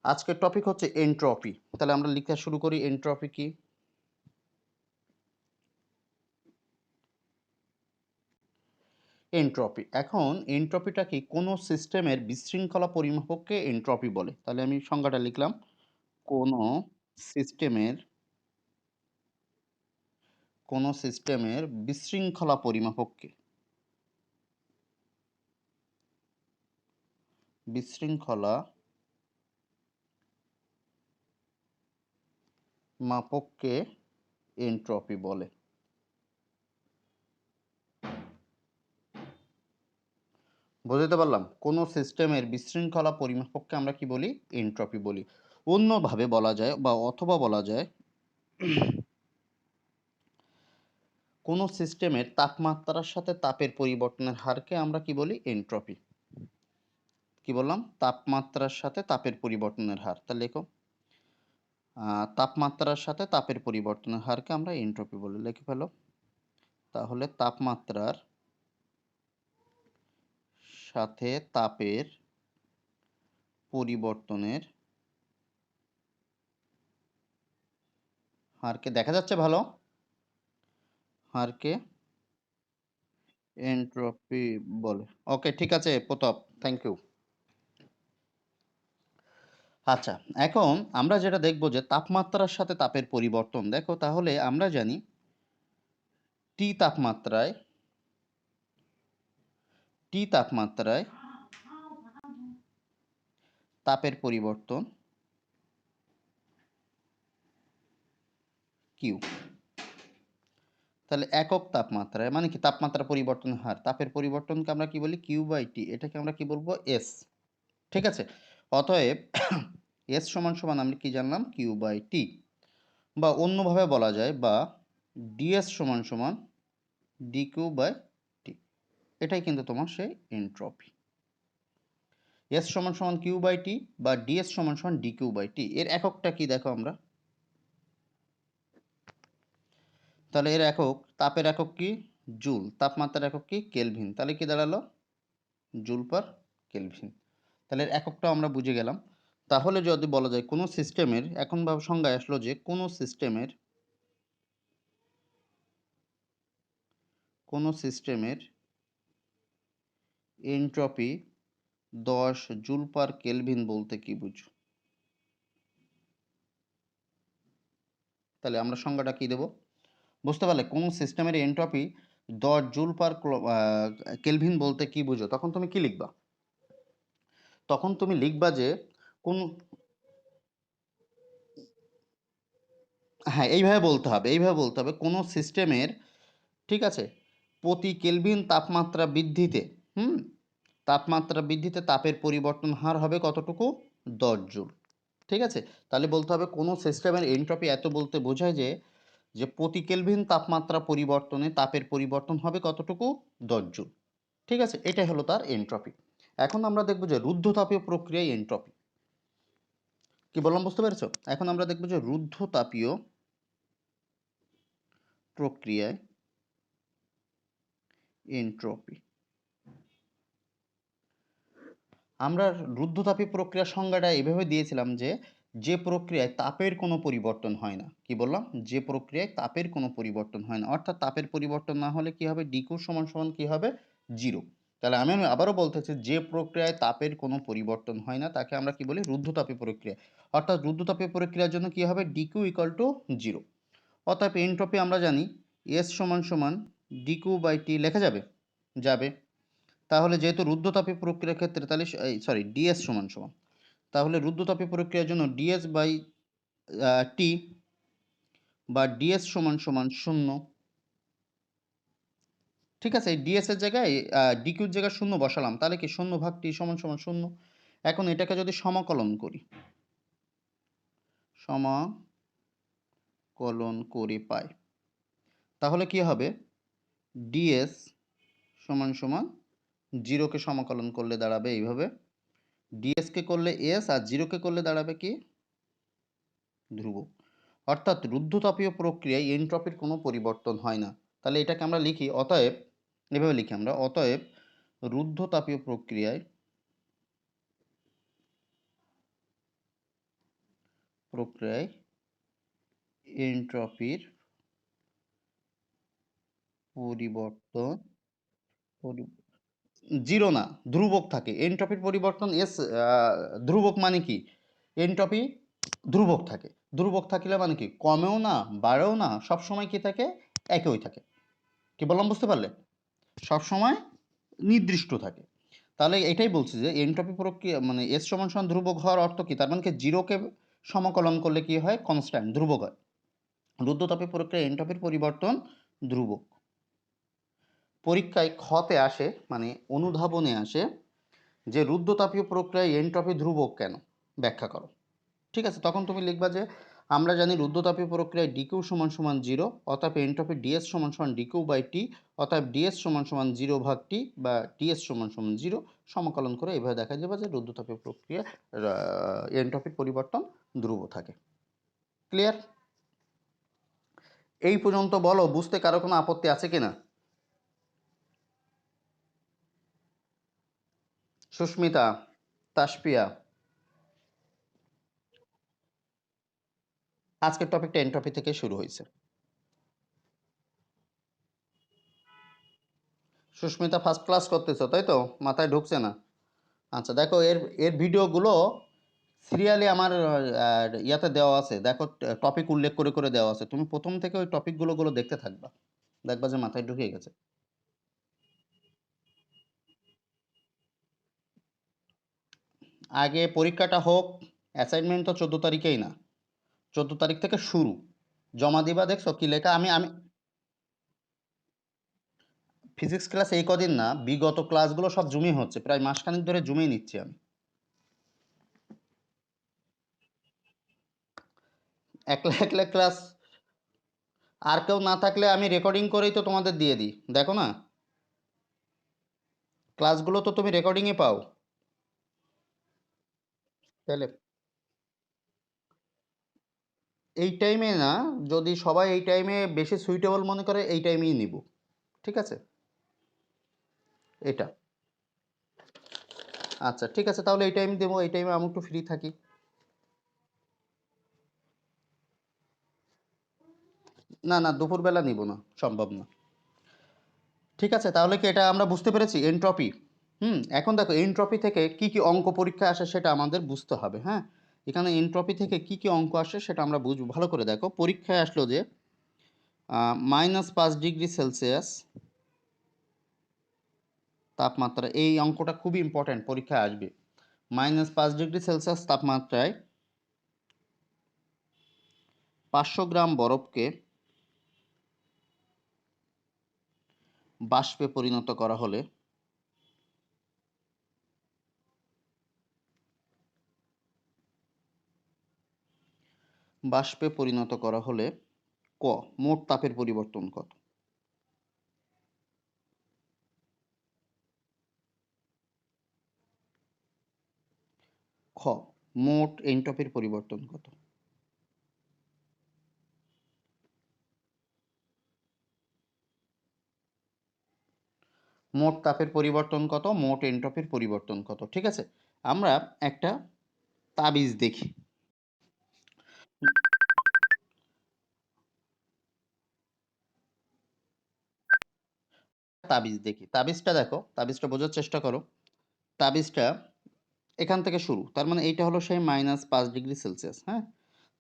আজকের টপিক হচ্ছে এনট্রপি। তাহলে আমরা লিখা শুরু করি। এনট্রপি কি? এনট্রপি। এখন এনট্রপিটা কি? কোনো সিস্টেমের বিশৃঙ্খলা পরিমাপককে এনট্রপি বলে। তাহলে আমি সংজ্ঞাটা লিখলাম। কোনো সিস্টেমের কোনো সিস্টেমের বিশৃঙ্খলা পরিমাপককে বিশৃঙ্খলা মাপককে এনট্রপি বলে। বুঝতে পারলাম? কোনো সিস্টেমের বিশৃঙ্খলা পরিমাপককে আমরা কি বলি? এনট্রপি বলি। অন্যভাবে বলা যায় বা অথবা বলা যায় কোনো সিস্টেমের তাপমাত্রার সাথে তাপের পরিবর্তনের হারকে আমরা কি বলি? এনট্রপি। কি বললাম? তাপমাত্রার সাথে তাপের পরিবর্তনের হার। তাহলে লেখো। তাপমাত্রার সাথে তাপের পরিবর্তনের হারকে আমরা এনট্রপি বলি। লিখে ফেলো। তাহলে তাপমাত্রার সাথে তাপের পরিবর্তনের হারকে দেখা যাচ্ছে ভালো? হারকে এনট্রপি বলে। ওকে, ঠিক আছে প্রতাপ। Thank you. আচ্ছা, এখন আমরা যেটা দেখব যে তাপমাত্রার সাথে তাপের পরিবর্তন। দেখো, তাহলে আমরা জানি টি তাপমাত্রায় তাপের পরিবর্তন কিউ। তাহলে একক তাপমাত্রায় মানে কি? তাপমাত্রা পরিবর্তনের হার, তাপের পরিবর্তনকে আমরা কি বলি? Q by T. এটাকে আমরা কি বলবো? এস। ঠিক আছে? অতএব এস সমান সমান আমরা কি জানলাম? Q by T. বা অন্যভাবে বলা যায় বা ডিএস সমান সমান ডি কিউ বাই টি। এটাই কিন্তু তোমার সেই এনট্রপি। এস সমান সমান কিউ বাই টি বা ডিএস সমান সমান ডি কিউ বাই টি। এর এককটা কি দেখো আমরা? তাহলে এর একক, তাপের একক কি? জুল। তাপমাত্রার একক কি? কেলভিন। তাহলে কি দাঁড়ালো? Joule per kelvin. তাহলে এর এককটা আমরা বুঝে গেলাম। তাহলে যদি বলা যায় কোনো সিস্টেমের, এখন ভাবে সংজ্ঞায় আসলো যে কোনো সিস্টেমের এনট্রপি 10 জুল পার কেলভিন বলতে কি বুঝো? তাহলে আমরা সংজ্ঞাটা কি দেব? বুঝতে পারলে? কোন সিস্টেমের এনট্রপি 10 জুল পার কেলভিন বলতে কি বুঝো? তখন তুমি কি লিখবা? তখন তুমি লিখবা যে কোন, হ্যাঁ, এইভাবে বলতে হবে কোন সিস্টেমের, ঠিক আছে, প্রতি কেলভিন তাপমাত্রা বৃদ্ধিতে, হুম, তাপমাত্রা বৃদ্ধিতে তাপের পরিবর্তন হার হবে কতটুকু? 10 জুল। ঠিক আছে? তাহলে বলতে হবে কোন সিস্টেমের এনট্রপি এত বলতে বোঝায় যে যে প্রতি কেলভিন তাপমাত্রা পরিবর্তনে তাপের পরিবর্তন হবে কতটুকু? 10 জুল। ঠিক আছে? এটাই হলো তার এনট্রপি। এখন আমরা দেখব যে রুদ্ধতাপীয় প্রক্রিয়ায় এনট্রপি। কি বললাম বুঝতে পেরেছো? এখন আমরা দেখব যে রুদ্ধতাপীয় প্রক্রিয়ায় এনট্রপি। আমরা রুদ্ধতাপীয় প্রক্রিয়ার সংজ্ঞাটা এভাবে দিয়েছিলাম যে যে প্রক্রিয়ায় তাপের কোনো পরিবর্তন হয় না। কি বললাম? যে প্রক্রিয়ায় তাপের কোনো পরিবর্তন হয় না, অর্থাৎ তাপের পরিবর্তন না হলে কি হবে? ডিকিউ সমান সমান কি হবে? জিরো। তাহলে আমি আবারও বলতেছি, যে প্রক্রিয়ায় তাপের কোনো পরিবর্তন হয় না তাকে আমরা কি বলি? রুদ্ধতাপীয় প্রক্রিয়া। অর্থাৎ রুদ্ধতাপীয় প্রক্রিয়ার জন্য কি হবে? DQ equal to zero. অতএব এনট্রপি আমরা জানি এস সমান সমান ডিকিউ বাই টি লেখা যাবে? যাবে। তাহলে যেহেতু রুদ্ধতাপীয় প্রক্রিয়ার ক্ষেত্রে তাহলে সরি ডিএস সমান সমান, তাহলে রুদ্ধতাপীয় প্রক্রিয়ার জন্য ডিএস বাই টি বা ডিএস সমান সমান শূন্য। ঠিক আছে? এই ডিএস এর জায়গায় ডিকিউর জায়গায় শূন্য বসালাম, তাহলে কি শূন্য ভাগ টি সমান সমান শূন্য। এখন এটাকে যদি সমাকলন করি, সমাকলন করে পাই, তাহলে কি হবে? ডিএস সমান সমান জিরোকে সমাকলন করলে দাঁড়াবে এইভাবে, ডিএসকে করলে এস আর জিরোকে করলে দাঁড়াবে কি? ধ্রুবক। অর্থাৎ রুদ্ধতাপীয় প্রক্রিয়ায় এনট্রপির কোনো পরিবর্তন হয় না। তাহলে এটাকে আমরা লিখি, অতএব এভাবে লিখি আমরা, অতএব রুদ্ধতাপীয় প্রক্রিয়ায় প্রক্রিয়ায় এনট্রপির পরিবর্তন জিরো না, ধ্রুবক থাকে। এনট্রপির পরিবর্তন ধ্রুবক মানে কি? এনট্রপি ধ্রুবক থাকে। ধ্রুবক থাকলে মানে কি? কমেও না, বাড়েও না, সবসময় কি থাকে? একই থাকে। কি বললাম বুঝতে পারলে? সবসময় নির্দিষ্ট থাকে। তাহলে এটাই বলছি যে এনট্রপি প্রক্রিয়া মানে এস সমান সমান ধ্রুবক হওয়ার অর্থ কি? তার মানে কি জিরোকে সমাকলন করলে কি হয়? কনস্ট্যান্ট, ধ্রুবক হয়। রুদ্ধতাপীয় প্রক্রিয়া এনট্রপির পরিবর্তন ধ্রুবক। পরীক্ষায় খতে আসে মানে অনুধাবনে আসে যে রুদ্ধতাপীয় প্রক্রিয়ায় এনট্রপি ধ্রুবক কেন? ব্যাখ্যা করো। ঠিক আছে, তখন তুমি লিখবা যে আমরা জানি রুদ্ধতাপীয় প্রক্রিয়ায় ডিকিউ সমান সমান জিরো, অতএব এনট্রপি ডিএস সমান সমান ডিকিউ বাই টি, অতএব ডিএস সমান সমান জিরো ভাগ টি বা টিএস সমান সমান জিরো। সমাকলন করে এইভাবে দেখা যাবে যে রুদ্ধতাপীয় প্রক্রিয়া এনট্রপির পরিবর্তন ধ্রুব থাকে। ক্লিয়ার? এই পর্যন্ত বলো, বুঝতে কারো কোনো আপত্তি আছে কিনা? সুস্মিতা, তাসপিয়া, আজকের টপিকটা এনট্রপি থেকে শুরু হয়েছে। সুস্মিতা ফার্স্ট ক্লাস করতেছো তাই তো? মাথায় ঢুকছে না? আচ্ছা দেখো, এর এর ভিডিওগুলো সিরিয়ালি আমার ইয়াতে দেওয়া আছে, দেখো টপিক উল্লেখ করে করে দেওয়া আছে। তুমি প্রথম থেকে ওই টপিকগুলো দেখতে থাকবা, দেখবা যে মাথায় ঢুকে গেছে। আগে পরীক্ষাটা হোক, অ্যাসাইনমেন্ট তো 14 তারিখেই না, 14 তারিখ থেকে শুরু। জমা দিবা, দেখছো কি লেখা? আমি আমি ফিজিক্স ক্লাস এই কদিন না, বিগত ক্লাসগুলো সব জুমই হচ্ছে, প্রায় মাসখানেক ধরে জুমেই নিচ্ছি আমি। একলা একলা ক্লাস, আর কেউ না থাকলে আমি রেকর্ডিং করেই তো তোমাদের দিয়ে দিই, দেখো না? ক্লাসগুলো তো তুমি রেকর্ডিংয়ে পাও। তাহলে এই টাইমে না, যদি সবাই এই টাইমে বেশি সুইটেবল মনে করে এই টাইমেই নিব। ঠিক আছে? এটা আচ্ছা ঠিক আছে, তাহলে এই টাইম দেবো, এই টাইমে আমি একটু ফ্রি থাকি। না না, দুপুরবেলা নিব না, সম্ভব না। ঠিক আছে, তাহলে কি এটা আমরা বুঝতে পেরেছি এনট্রপি? এখন দেখো এনট্রপি থেকে কি কি অঙ্ক পরীক্ষায় আসে সেটা আমাদের বুঝতে হবে। হ্যাঁ, এখানে এনট্রপি থেকে কি কি অঙ্ক আসে সেটা আমরা বুঝবো। ভালো করে দেখো, পরীক্ষায় আসলো যে -5 ডিগ্রি সেলসিয়াস তাপমাত্রা, এই অঙ্কটা খুবই ইম্পর্ট্যান্ট, পরীক্ষায় আসবে। -5 ডিগ্রি সেলসিয়াস তাপমাত্রায় 500 গ্রাম বরফকে বাষ্পে পরিণত করা হলে ক মোট তাপের পরিবর্তন কত? খ মোট এনট্রপির পরিবর্তন কত? মোট তাপের পরিবর্তন কত, মোট এনট্রপির পরিবর্তন কত? ঠিক আছে, আমরা একটা তাবিজ দেখি। তাবিজটা দেখো, তাবিজটা বোঝার চেষ্টা করো। তাবিজটা এখান থেকে শুরু, তার মানে এইটা হলো সেই -5 ডিগ্রি সেলসিয়াস। হ্যাঁ,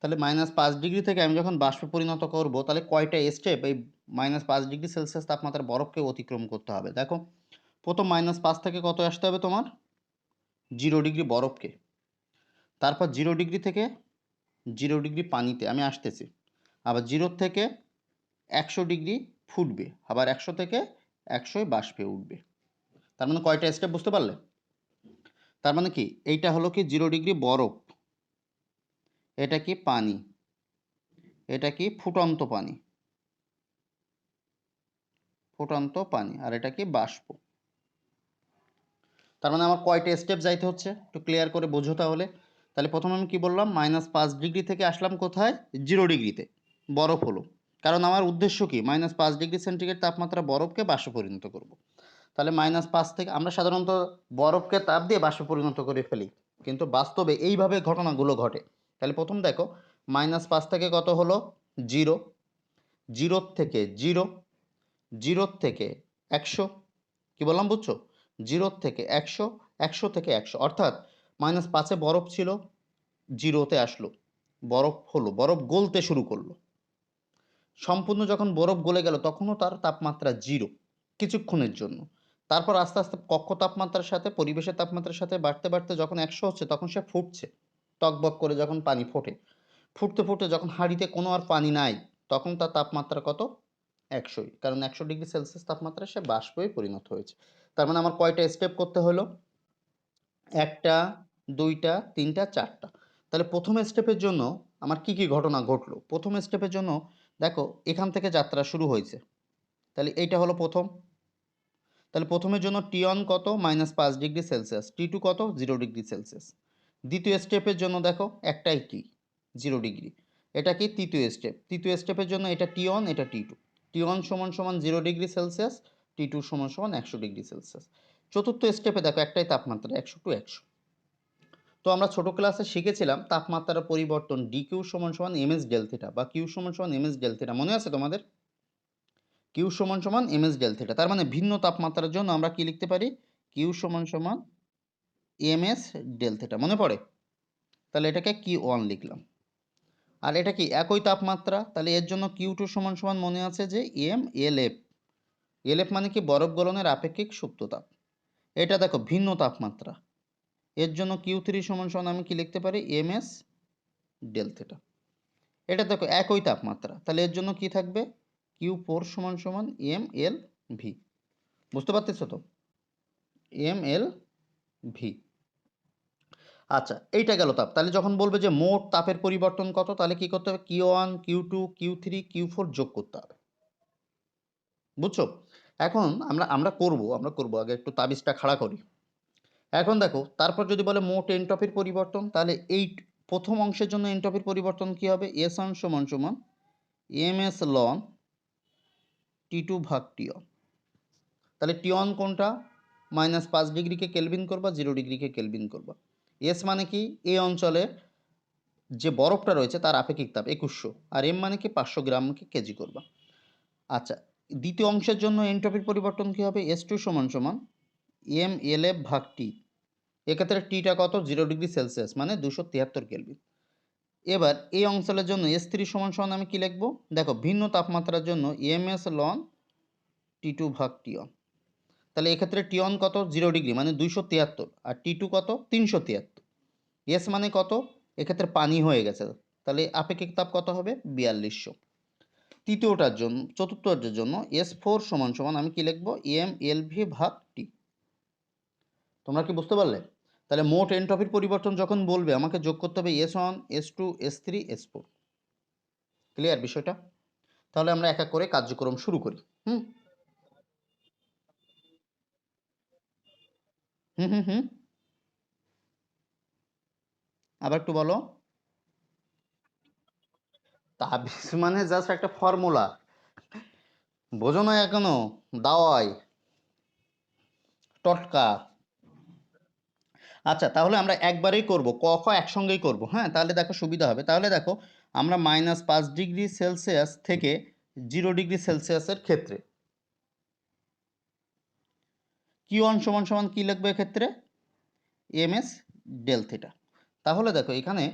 তাহলে -5 ডিগ্রি থেকে আমি যখন বাষ্পে পরিণত করব, তাহলে কয়টা স্টেপ এই -5 ডিগ্রি সেলসিয়াস তাপমাত্রার বরফকে অতিক্রম করতে হবে? দেখো, প্রথম -5 থেকে কত আসতে হবে তোমার? 0 ডিগ্রি বরফকে। তারপর 0 ডিগ্রি থেকে 0 ডিগ্রি পানিতে আমি আসতেছি। আবার 0 থেকে 100 ডিগ্রি ফুটবে, আবার 100 থেকে 100 বাষ্পে উঠবে। তার মানে কয়টা স্টেপ বুঝতে পারলে? তার মানে কি, এইটা হলো কি 0 ডিগ্রি বরফ, এটা কি পানি, এটা কি ফুটন্ত পানি, আর এটা কি বাষ্প। তার মানে আমার কয়টা স্টেপ যাইতে হচ্ছে একটু ক্লিয়ার করে বোঝো তাহলে। তাহলে প্রথমে আমি কি বললাম, -5 ডিগ্রি থেকে আসলাম কোথায়? 0 ডিগ্রিতে, বরফ হলো। কারণ আমার উদ্দেশ্য কি, -5 ডিগ্রি সেন্টিগ্রেড তাপমাত্রা বরফকে বাষ্পে পরিণত করব। তাহলে -5 থেকে আমরা সাধারণত বরফকে তাপ দিয়ে বাষ্পে পরিণত করে ফেলি, কিন্তু বাস্তবে এইভাবে ঘটনাগুলো ঘটে। তাহলে প্রথম দেখো -5 থেকে কত হলো 0, 0 থেকে 0, 0 থেকে 100, কি বললাম বুঝছো? 0 থেকে 100, 100 থেকে 100, অর্থাৎ -5-এ বরফ ছিল, 0-তে আসলো, বরফ হলো, বরফ গলতে শুরু করলো। সম্পূর্ণ যখন বরফ গলে গেল তখনও তার তাপমাত্রা 0 কিছুক্ষণের জন্য। তারপর আস্তে আস্তে কক্ষ তাপমাত্রার সাথে পরিবেশের তাপমাত্রার সাথে বাড়তে বাড়তে যখন 100 হচ্ছে তখন সে ফুটছে, টকবক করে যখন পানি ফোটে, ফুটতে ফুটতে যখন হাঁড়িতে কোনো আর পানি নাই তখন তার তাপমাত্রা কত? 100, কারণ 100°C তাপমাত্রায় সে বাষ্পে পরিণত হয়েছে। তার মানে আমার কয়টা স্টেপ করতে হলো? 1টা, 2টা, 3টা, 4টা। তাহলে প্রথম স্টেপের জন্য আমার কি কি ঘটনা ঘটলো? প্রথম স্টেপের জন্য দেখো এখান থেকে যাত্রা শুরু হয়েছে, তাহলে এইটা হলো প্রথম। তাহলে প্রথমের জন্য T1 কত? -5°C, T2 কত? 0°C। দ্বিতীয় স্টেপের জন্য দেখো একটাই T, 0°। এটা কি? তৃতীয় স্টেপ। তৃতীয় স্টেপের জন্য এটা T1, এটা T2। T1 = 0°C, T2 = 100°C। চতুর্থ স্টেপে দেখো একটাই তাপমাত্রা, 100 to 100। তো আমরা ছোট ক্লাসে শিখেছিলাম তাপমাত্রার পরিবর্তন dq = ms del theta বা q = ms del theta, মনে আছে তোমাদের? q = ms del theta। তার মানে ভিন্ন তাপমাত্রার জন্য আমরা কি লিখতে পারি? q = ms del theta, মনে পড়ে? তাহলে এটাকে q1 লিখলাম। আর এটা কি একই তাপমাত্রা, তাহলে এর জন্য q2 = মনে আছে যে mLF। LF মানে কি? বরফ গলনের আপেক্ষিক সুপ্ত তাপ। এটা দেখো ভিন্ন তাপমাত্রা, এর জন্য q3 = আমি কি লিখতে পারি? ms del theta। এটা দেখো একই তাপমাত্রা, তাহলে এর জন্য কি থাকবে? q4 = mLV। বুঝতে পারতেছো তো? mLV। আচ্ছা, এইটা গেল তাপ। তাহলে যখন বলবে যে মোট তাপের পরিবর্তন কত, তাহলে কি করতে হবে? Q1, Q2, Q3, Q4 যোগ করতে হবে। বুঝছো? এখন আমরা করব আগে একটু তাবিজটা খাড়া করি। এখন দেখো তারপর যদি বলে মোট এনট্রপির পরিবর্তন, তাহলে এই প্রথম অংশের জন্য এনট্রপির পরিবর্তন কি হবে? S1 = ms ln T2 ভাগ T1। তাহলে T1 কোনটা? -5°কে কেলভিন করবা, 0°কে কেলভিন করবা। S মানে কি? এই অঞ্চলে যে বরফটা রয়েছে তার আপেক্ষিক তাপ 2100, আর m মানে কি? 500 গ্রামকে কেজি করবা। আচ্ছা, দ্বিতীয় অংশের জন্য এনট্রপির পরিবর্তন কি হবে? S2 = mLF ভাগ T। এক্ষেত্রে টিটা কত? 0°C, মানে 273 কেলভিন। এবার এই অঞ্চলের জন্য S3 = আমি কি লিখব? দেখো ভিন্ন তাপমাত্রার জন্য ms ln T2 ভাগ T1। তাহলে এক্ষেত্রে T1 কত? 0°, মানে 273, আর T2 কত? 373। S মানে কত? এক্ষেত্রে পানি হয়ে গেছে, তাহলে আপেক্ষিক তাপ কত হবে? 4200। তৃতীয়টার জন্য, চতুর্থটার জন্য S4 = আমি কি লিখব? mLV ভাগ T। তোমরা কি বুঝতে পারলে? তাহলে মোট এনট্রপির পরিবর্তন যখন বলবে আমাকে যোগ করতে হবে S1, S2, S3, S4। Clear বিষয়টা? তাহলে আমরা এক এক করে কার্যক্রম শুরু করি। হুম হুম হুম হুম আবার একটু বলো। তাবিজ মানে জাস্ট একটা ফর্মুলা, বোঝো না এখনো? দাওয়াই টটকা। আচ্ছা, তাহলে আমরা একবারেই করব, ক খ একসঙ্গেই করব। হ্যাঁ, তাহলে দেখো সুবিধা হবে। তাহলে দেখো আমরা -5°C থেকে 0°C ক্ষেত্রে Q1 = কি লিখবো এক্ষেত্রে? ms del theta। তাহলে দেখো এখানে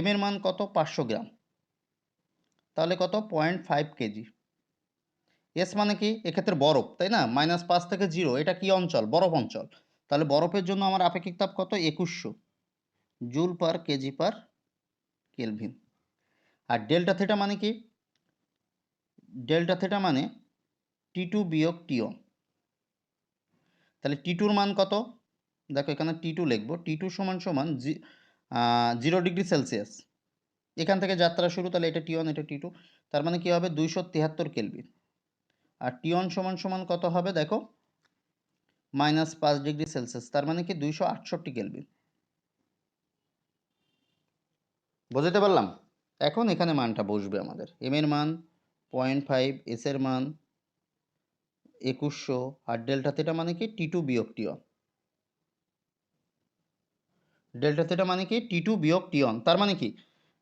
m এর মান কত? 500 গ্রাম, তাহলে কত? 0.5 কেজি। এস মানে কি? এক্ষেত্রে বরফ, তাই না? -5 থেকে 0, এটা কি অঞ্চল? বরফ অঞ্চল। তাহলে বরফের জন্য আমার আপেক্ষিক তাপ কত? 2100 joule per KG per kelvin. আর ডেল্টা থিটা মানে কি? ডেল্টা থিটা মানে T2 বিয়োগ T1। তাহলে T2-র মান কত? দেখো এখানে T2 লিখবো। T2 = 0°C। এখান থেকে যাত্রা শুরু, তাহলে এটা T1, এটা T2। তার মানে কি হবে? 273 কেলভিন। আর T1 = কত হবে দেখো? -5°C, তার মানে কি? 268 কেলভিন। বুঝতে পারলাম? এখন এখানে মানটা বসবে আমাদের। m এর মান 0.5, s এর মান 2100, আর ডেল্টা থিটা মানে কি? T2 বিয়োগ T1। ডেল্টা থিটা মানে কি? T2 বিয়োগ T1। তার মানে কি?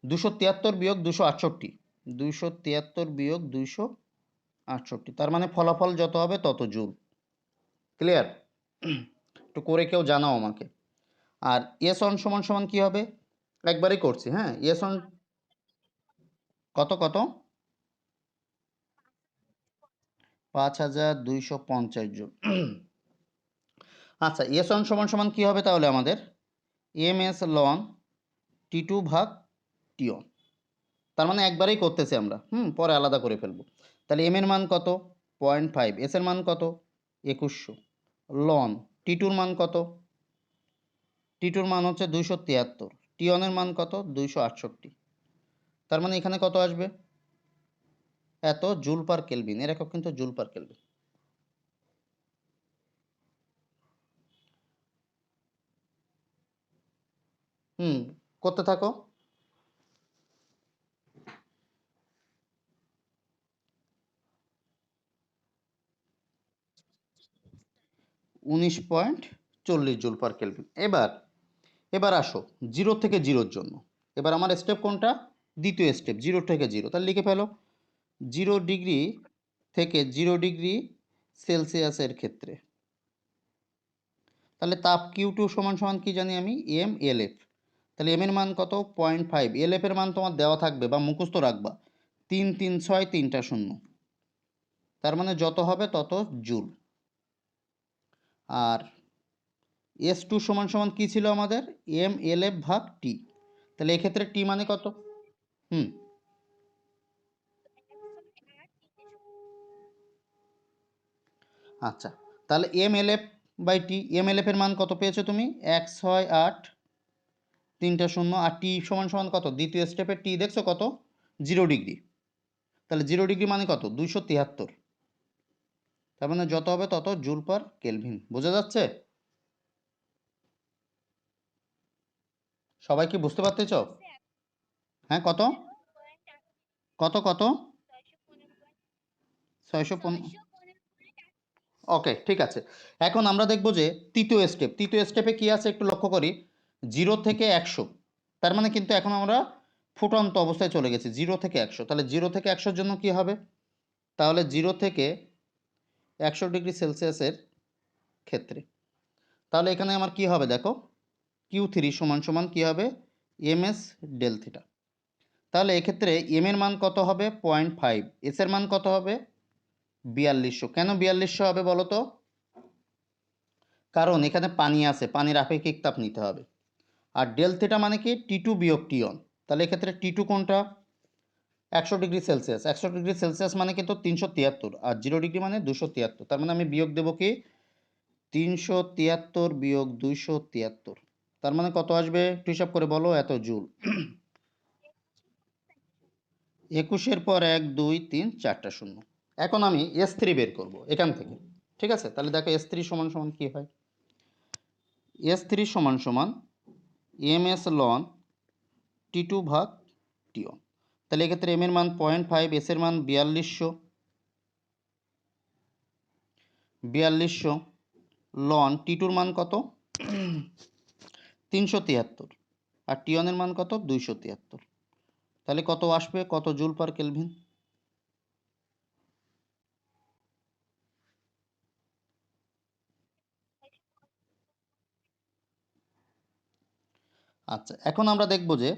273 বিয়োগ 268, 273 বিয়োগ 268, তার মানে ফলাফল যত হবে তত জুল। ক্লিয়ার? একটু করে কেউ জানাও আমাকে। আর এস অন সমান সমান কি হবে? একবারই করছি, হ্যাঁ। এস অন কত কত? 5250 জুল। আচ্ছা, এস অন সমান সমান কি হবে তাহলে আমাদের? এম এস লন টি টু ভাগ টি অন। তার মানে একবারেই করতেছি আমরা, পরে আলাদা করে ফেলবো। তাহলে এম এর মান কত? 0.5। এস এর মান কত? 2100। লন টি টুর মান কত? টি টুর মান হচ্ছে 273। টি অন এর মান কত? 268। তার মানে এখানে কত আসবে? এত জুল পার কেলভিন। এর একক কিন্তু জুল পার কেলভিন। করতে থাকো। 19.40 জুল পার কেলভিন। এবার আসো জিরো থেকে জিরোর জন্য। এবার আমার স্টেপ কোনটা? দ্বিতীয় স্টেপ, জিরো থেকে জিরো। তাহলে লিখে ফেলো 0 ডিগ্রি থেকে 0 ডিগ্রি সেলসিয়াসের ক্ষেত্রে। তাহলে তাপ কিউ টু সমান সমান কি জানি আমি? M L F. তাহলে এম এর মান কত? 0.5। এল এফ এর মান তোমার দেওয়া থাকবে বা মুখস্থ রাখবা 336 3টা শূন্য। তার মানে যত হবে তত জুল। আর এস টু সমান সমান কী ছিল আমাদের? এম এল এফ ভাগ টি। তাহলে এক্ষেত্রে টি মানে কত? হুম আচ্ছা, তাহলে M L F by T. M L F এর মান কত পেয়েছো তুমি? 168 3টা শূন্য। আর টি সমান সমান কত? দ্বিতীয় স্টেপের টি দেখছো কত? 0 ডিগ্রি। তাহলে 0 ডিগ্রি মানে কত? 273। তার মানে যত হবে তত জুল পার কেলভিন। বোঝা যাচ্ছে? সবাই কি বুঝতে পারতেছ? হ্যাঁ, কত কত কত? 615। ওকে, ঠিক আছে। এখন আমরা দেখব যে তৃতীয় স্টেপে কি আছে একটু লক্ষ্য করি। 0 থেকে 100। তার মানে কিন্তু এখন আমরা ফুটন্ত অবস্থায় চলে গেছি। 0 থেকে 100। তাহলে 0 থেকে 100-র জন্য কি হবে? তাহলে 0 থেকে 100 ডিগ্রি সেলসিয়াসের ক্ষেত্রে। তাহলে এখানে আমার কি হবে দেখো, Q3 সমান সমান কি হবে? M S del theta. তাহলে এক্ষেত্রে এম এর মান কত হবে? 0.5। এস এর মান কত হবে? 4200। কেন 4200 হবে বলো তো? কারণ এখানে পানি আছে, পানির আপেক্ষিক তাপ নিতে হবে। আর ডেল থিটা মানে কি? টি টু বিয়োগ টি অন। তাহলে এক্ষেত্রে টি টু কোনটা? 100 ডিগ্রি সেলসিয়াস। 100 ডিগ্রি সেলসিয়াস মানে কিন্তু 373। আর 0 ডিগ্রি মানে 273। তার মানে আমি বিয়োগ দেবো কি? 373 বিয়োগ 273। তার মানে কত আসবে একটু হিসাব করে বলো। এত জুল। 21-এর পর 1 2 3 4টা শূন্য। এখন আমি S3 বের করব এখান থেকে। ঠিক আছে? তাহলে দেখো S3 সমান সমান কি হয়? S3 সমান সমান এম এস লন টি টু ভাগ টি ওয়ান। তাহলে এক্ষেত্রে এম এর মান 0.5, এস এর মান 4200 লন টি টুর মান কত? 373। আর টি ওয়ানের মান কত? 273। তাহলে কত আসবে? কত জুল পার কেলভিন? আচ্ছা, এখন আমরা দেখব যে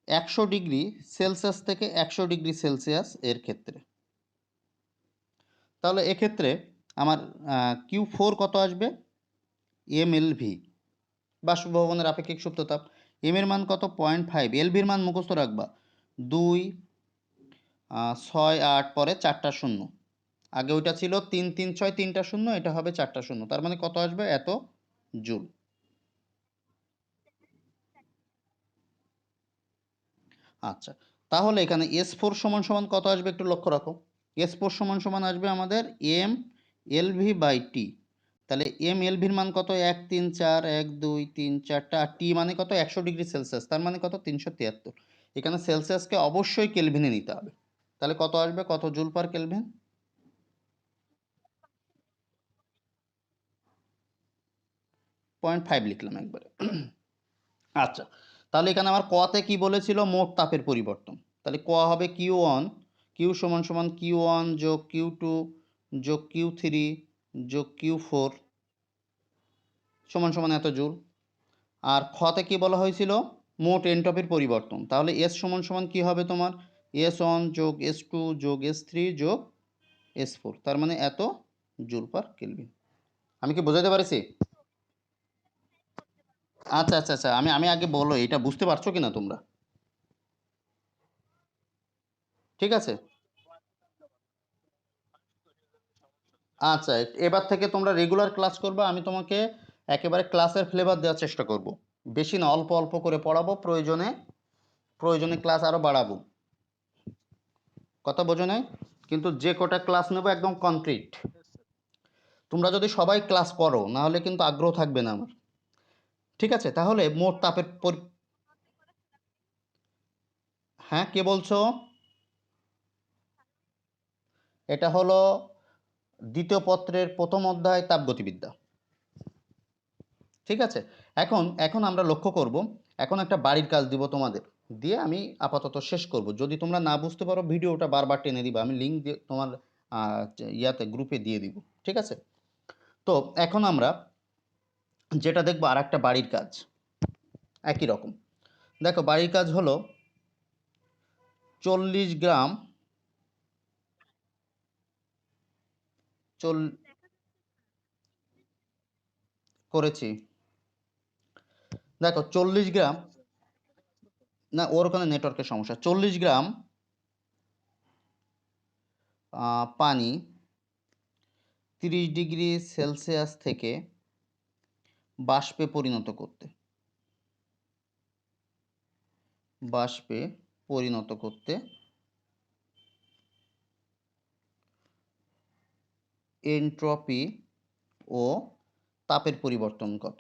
100 ডিগ্রি সেলসিয়াস থেকে 100 ডিগ্রি সেলসিয়াস এর ক্ষেত্রে। তাহলে এক্ষেত্রে আমার Q4 কত আসবে? এম এল ভি, বাষ্পভবনের আপেক্ষিক সুপ্ত তাপ। এম এর মান কত? 0.5। এল ভির মান মুখস্থ রাখবা 2 6 8 পরে 4টা শূন্য। আগে ওইটা ছিল 3 3 6 3টা শূন্য, এটা হবে 4টা শূন্য। তার মানে কত আসবে? এত জুল। আচ্ছা, তাহলে এখানে S4 সমান সমান কত আসবে একটু লক্ষ্য রাখো। S4 সমান সমান আসবে আমাদের M L V by T. তাহলে এম এল ভির মান কত? 1 3 4 1 2 3 4টা। আর টি মানে কত? 100 ডিগ্রি সেলসিয়াস। তার মানে কত? 373। এখানে সেলসিয়াসকে অবশ্যই কেলভিনে নিতে হবে। তাহলে কত আসবে? কত জুল পার কেলভিন? 0.5 লিখলাম একবারে। আচ্ছা, তাহলে এখানে আমার কতে কি বলেছিল, মোট তাপের পরিবর্তন। তাহলে ক হবে Q1, কিউ সমান সমান Q1 যোগ Q2 যোগ Q3 যোগ Q4 সমান সমান এত জুল। আর খতে কি বলা হয়েছিল, মোট এনট্রপির পরিবর্তন। তাহলে এস সমান সমান কি হবে তোমার, S1 যোগ S2 যোগ S3 যোগ S4, তার মানে এত জুল পার কেলভিন। আমি কি বোঝাতে পারছি? আচ্ছা আচ্ছা আচ্ছা, আমি আমি আগে বলো এটা বুঝতে পারছো কিনা তোমরা? ঠিক আছে, আচ্ছা এবার থেকে তোমরা রেগুলার ক্লাস করবে, আমি তোমাকে একেবারে ক্লাসের ফ্লেভার দেওয়ার চেষ্টা করব। বেশি না, অল্প অল্প করে পড়াবো, প্রয়োজনে প্রয়োজনে ক্লাস আরও বাড়াবো। কথা বোঝো নাই? কিন্তু যে কটা ক্লাস নেবো একদম কনক্রিট। তোমরা যদি সবাই ক্লাস করো না হলে কিন্তু আগ্রহ থাকবে না আমার। ঠিক আছে, তাহলে মোট তাপের হ্যাঁ কে বলছো? এটা হলো দ্বিতীয় পত্রের প্রথম অধ্যায়, তাপগতিবিদ্যা। ঠিক আছে, এখন এখন আমরা লক্ষ্য করব, এখন একটা বাড়ির কাজ দিব তোমাদের, দিয়ে আমি আপাতত শেষ করব। যদি তোমরা না বুঝতে পারো ভিডিওটা বারবার টেনে দিবা, আমি লিঙ্ক দিয়ে তোমার ইয়াতে গ্রুপে দিয়ে দিব। ঠিক আছে, তো এখন আমরা যেটা দেখবো আর একটা বাড়ির কাজ একই রকম। দেখো বাড়ির কাজ হলো 40 গ্রাম চল করেছি। দেখো 40 গ্রাম, না ওর ওখানে নেটওয়ার্কের সমস্যা। 40 গ্রাম পানি 30 ডিগ্রি সেলসিয়াস থেকে বাষ্পে পরিণত করতে, বাষ্পে পরিণত করতে এনট্রপি ও তাপের পরিবর্তন কত?